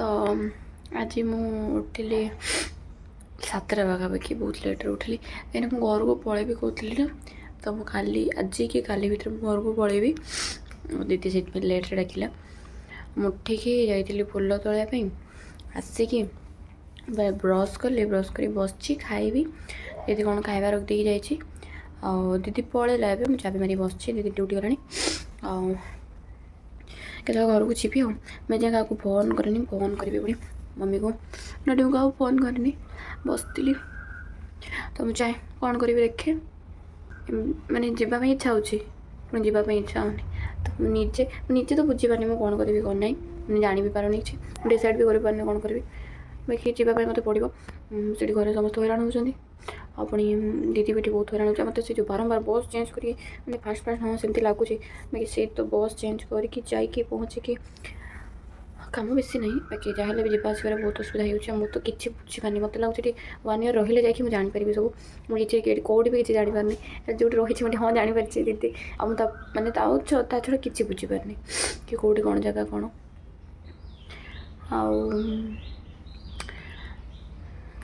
तो आज मु उठिली 7टा पाखापाखि बहुत लेट्रे उठिली कहीं घर को पलैबी कहती ना। तो मुझे काली आज कि काली भर घर को पलैबी दीदी से लेट्रे डाकिला। मुठिकी जाइली फुल तोड़ापी आसिकी ब्रश कली ब्रश कर बस खाइबी। दीदी कौन खाଇବା रख देकी जाइए दीदी पलैला ए मुझे चाबी मारी बस दीदी ड्यूटी गलानी के घर को जीवी मैं क्या क्या फोन करनी फोन करी पुणी मम्मी को ना क्या फोन करनी बसती तो मुझे चाहे कौन करी देखे माने जावाई इच्छा हो जावाई इच्छा होनी तो निजे निजे तो बुझी पानी मुझे कौन करी कौन ना मैंने जानी भी पारूनी डिसाइड भी करें कौन करी बाकी जावाई मत पड़ो से घर समस्त हैरान होती अपनी दीदी भी बहुत हैरान हो मत से जो बारंबार बस चेंज कर मैंने फास्ट फास्ट हाँ सेमती लगुच बाकी से तो बस चेंज करके जाकि पहुँचिकी कम बेसी नहीं बाकी जहाँ भी जावासर बहुत असुविधा हो तो किसी बुझीपार मत लगुच 1 ईयर रही जाकि मुझे जापरि सब मुझे कौट भी किसी जापारनी जो रही मुझे हाँ जापारी दीदी आ मानने ता छड़ा किसी बुझीपारनी कि कौटी कौन जगह कौन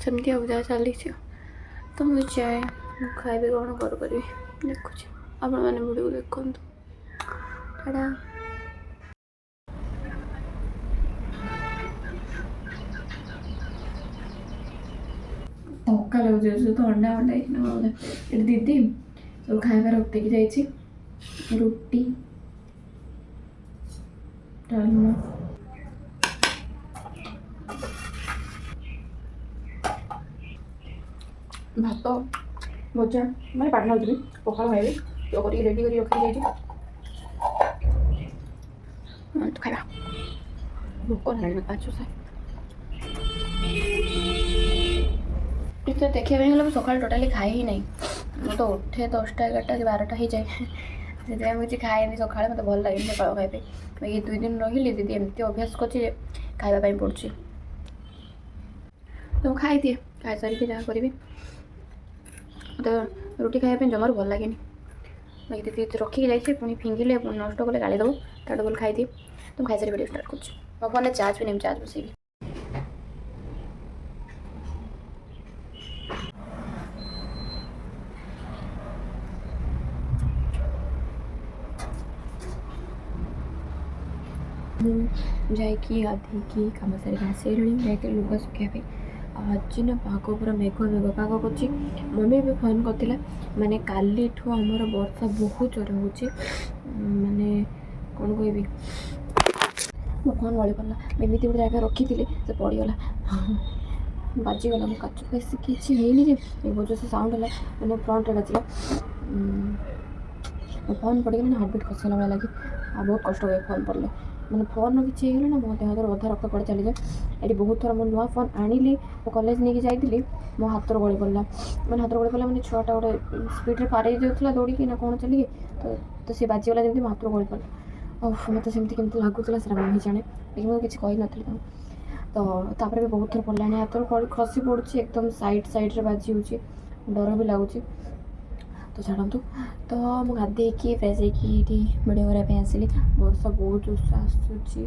आमती आ चली तो मुझे जाए खाइबी कौन करी देखुच आपण मैंने वीडियो देखु टाटा। धक्का लगे तो अंडा अंडा ये दीदी सब खाइबा रख देकी जाइए रुटी डालमा भात भजा मैंने पाटना जी पखाड़ खाइबी तो कर रेडी कर रखी जाइए तो खाइबा भोक ना पाँच तो देखिए गला सका टोटाली खाई ही नहीं मैं तो उठे 10टा 11टा 12टा ही जाए से मुझे खाए सका मत भल लगे सका खाइबे बाकी 2 दिन रही दीदी एमती अभ्यास कर खावाई पड़ी तो खाई दिए खाई सारिक जहाँ करी तो रुटी खावाई जमार भल लगे बाकी दीदी रखिकी जाइए पुणी फिंगिले नष्ट कले गाड़ी देव ताटे बोल खाई दिए तो खाई सारी वीडियो स्टार्ट कर फोन में चार्ज भी नहीं चार्ज बसैबी जाकि गाधेकी कम सारी आसली जाकर लुगा सुखापी आज ना पाग पूरा मेघ मेघ पाग कर मम्मी भी फोन करता माने काली ठू आमर वर्षा बहुत जोर हो माने कौन कहि मो फोन गली पड़ा एमती गोटे जगह रखी थी से पड़गला बाजीगला मो काच बेस किसी जो से साउंड है मैंने फ्रंट बाजिला फोन पड़े मैंने हार्टबिट खसगला भाई लगे बहुत कष्ट हुए फोन पड़े मैंने फोन किसी ना मो देह अधा रक्त पड़े चली जाए ये बहुत थर मो नुआ फोन आनिली मो कॉलेज नहीं जाइली मो हाथ गली पड़ा मैंने हाथ गली पड़ा मैंने छुआटा गोटे स्पीड पारे जाऊला दौड़ी ना कौन चलिए तो सी बाजीगला जमी मो हाथ गली पड़ा और मत सेमती केमती लगुला से मम्मी जाने लेकिन मुझे किसी कही नी तो भी बहुत थर पड़ा हाथ खसी पड़ी एकदम साइड बाजी हो डर भी लगुच तो छाड़ू तो मुझे गाधेकी फ्रेश होती वीडियो करापी आसली वर्षा बहुत जोर आसूँ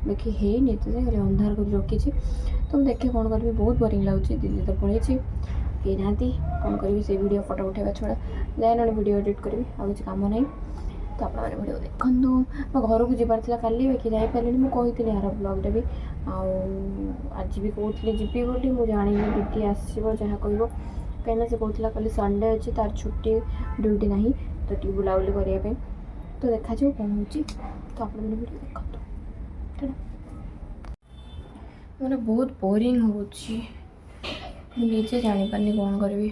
बाकी है तो खाली अंधार कर रखी तो मुझे देखे कौन करी बहुत बोरिंग लगुच दीदी तो पड़े कहीं ना कौन करी से वीडियो फोटो उठेगा छड़ा जाए ना वीडियो एडिट करी आ किसी कम ना तो आप वीडियो देखूँ मो घर को जबार काली बाकी जापारे मुझे यार ब्लॉगरे भी आज भी कहती जीवी बोली मुझे जानी दीदी आसो जहाँ कह कहीं से कहला कल संडे अच्छे तार छुट्टी ड्यूटी ना तो टी बुलाबुली करने तो देखा जाओ कौन हो तो आप वीडियो देखो मैंने बहुत बोरिंग हो निजे जापारे कौन करी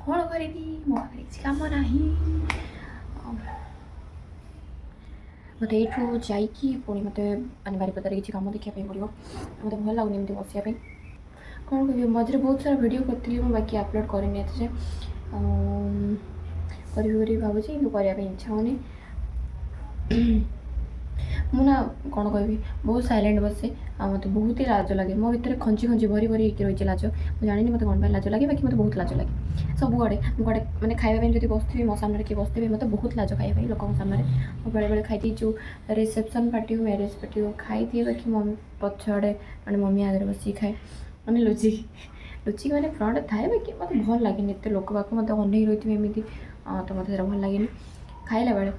कौन करी मो कम ना मत यू जापुणी मत मैंने बारिपदार किसी कम देखापी पड़ो मत भल लगुनि एमती बसापी कौन कह मझे बहुत सारा वीडियो करी बाकी अपलोड करनी करी भावुँ कि करने इच्छा होनी मुझे कौन कह बहुत सैलेंट बसे मत बहुत ही लाज लगे मो भर खंची खंची भरी भरी रही लाज मुझे जानी मत कौन लाज लगे बाकी मत बहुत लाज लगे सब आड़े मुझे मैंने खाइबा जो बसती मो सामने किए बसते मत बहुत लाज खाइबा लोक सामने बेले बेले खाई जो रिसेप्शन पार्टी हो मैरेज पार्टी हो खाई दिए बाकी मम्मी पछाड़े मैंने मम्मी आगे बस खाए मैंने लुचिक मैंने फ्रंट थाए बाकी मत भल लगे एत लोक पाक मत अन रही एमती तो मत भल लगे खाइला बेले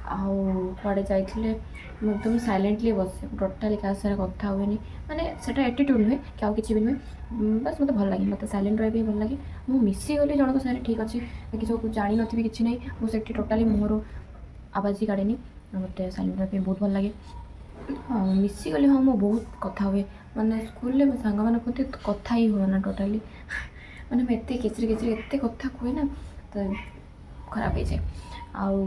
आड़े जाइए एकदम सैलेंटली बसे टोटाली क्या सारा कथा हुए माने सेटा एटीट्यूड नुहे कि आउ कि भी नुहे बस मत भल लगे मत सैलेंट रही भल लगे मुझे मिसीगली जनक सारे ठीक अच्छे बाकी सब जानी नी कि ना मुझे टोटाली मुहर आवाज ही काड़े मत सैलेंट रही बहुत भल लगे हाँ मिसीगली हाँ मो बहुत कथा हुए माने स्कूल में सांग मैंने कहते कथा ही हुए ना टोटाली मैंने मुझे किचरी किचरी एत कथा कहे ना तो खराब हो जाए आउ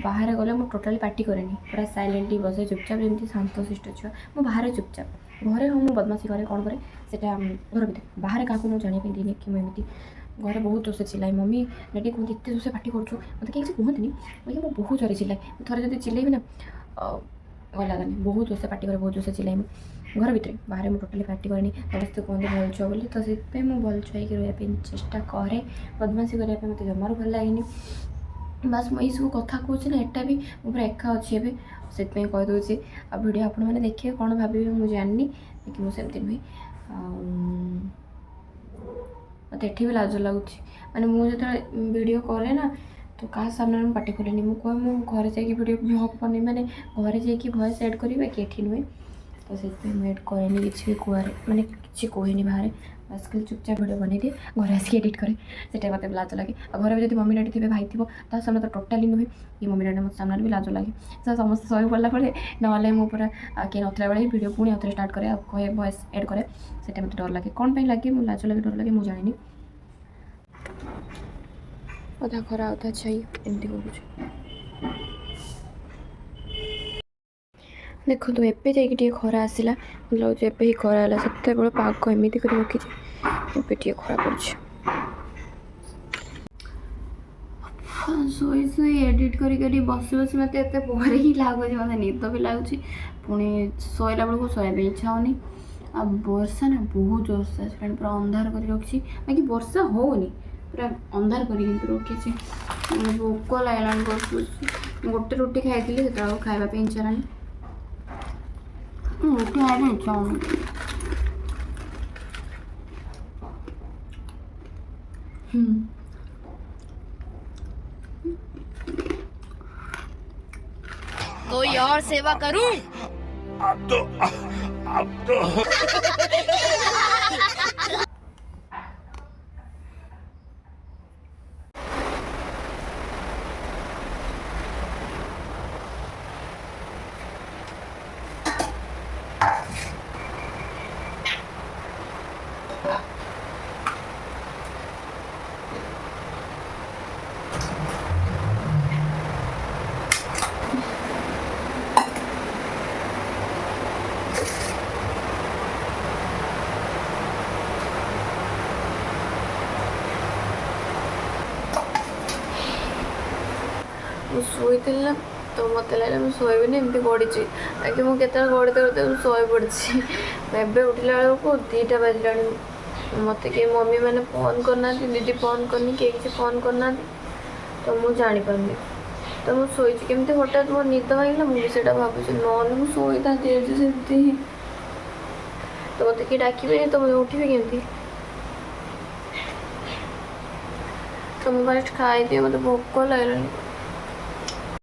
बाहर गले मुझे टोटाली पार्टी कैनि पूरा सैलेंटली बसे चुपचाप जमी शांत शिष्ट छुआ मो बाहर चुपचाप घरे हाँ मुझे बदमाशी करे कौन करे से घर भर बाहर क्या मुझे जानापी दिए कि मुझे घर बहुत जोर से चिल्लाई मम्मी डैडी कहते एत जोर से पार्टी कर मत कहीं कहते बाकी मुझे बहुत जोर चिल्लाई थोड़े जब चिल्लेबी ना गलानी बहुत जोर से पार्टी करे बहुत जोर से चिल्लाई घर भितर बाहर मुझे टोटाली पार्टी कैनि समस्ते कहते भल छुआ बोली तो से मुझे भल छुआ रही चेष्टा कै बदमाशी करने मत जमार भल लगे बस मुझे सब कथा कहूँ ना एटा भी पूरा एका अच्छी एवं से कहीदे आ भिडियो आपण मैंने देखिए कौन भावे मुझे जाननी कि मुझे नुहे मत एटी भी लाज लगुच मैंने मुझे वीडियो करे ना तो क्या सामने मुझे पार्टी करेनि मुझे मुझे घर जाकि वीडियो ब्लॉग बन मैंने घर जाकि वॉइस एड करी कि एटी नुहे तो से एड कैनि कि कुआरे मैंने किसी कहनी बाहर बस खाली चुपचाप वीडियो बन दिए घर आसिक एडिट करे से मत लाज लगे घर में जब मम्मी डैडी थे भाई थी ता सामने तो टोटाली नुहे कि मम्मी डैडी मत सामने भी लाज लगे तो समस्त सही पड़ा पड़े ना मुझे पूरा किए नथला बेले वीडियो पुणी आउे स्टार्ट करे कहे वॉइस एड करे से मत डर लगे कौन लगे मुझे लाज लगे डर लगे मुझे जानी अधा खरा अधा छाई एमती करूँ देखो एबे जाइए खरा आसला लगे एबे ही खरा है से पाग एमती कर रखी एबे खरा पड़े शोई शोई एडिट करी बस बस मत एत बोरिंग लगुच मतलब निद भी लगुच पुणी शोला बेलू शोया इच्छा होनी आ वर्षा ना बहुत जोर से पूरा अंधार कर रखी बाकी वर्षा होनी पूरा अंधार कर रखी भोक लगला बस बस गोटे रुटी खाई से खावाई इच्छा ना रुटी खाଇବା इच्छा होनी कोई और सेवा करूं? अब तो शोई ना तो मत लगे मुझे शोबी एमती गड़ी बाकी मुझे गड़ते गड़ते शोई पड़ी एवं उठला बेलू 2टा बजला मत कि मम्मी मैंने फोन करना दीदी फोन करनी किए फोन करना तो मुझे जापारे तो मुझे शोई केमती हठात मो निद भागला मुझे भावुँ ना मुझे शोई था सेमती तो मत कि डाकबे तो मुझे उठे केमती तो मुझे फास्ट खाई दिए मत भोक लगलानी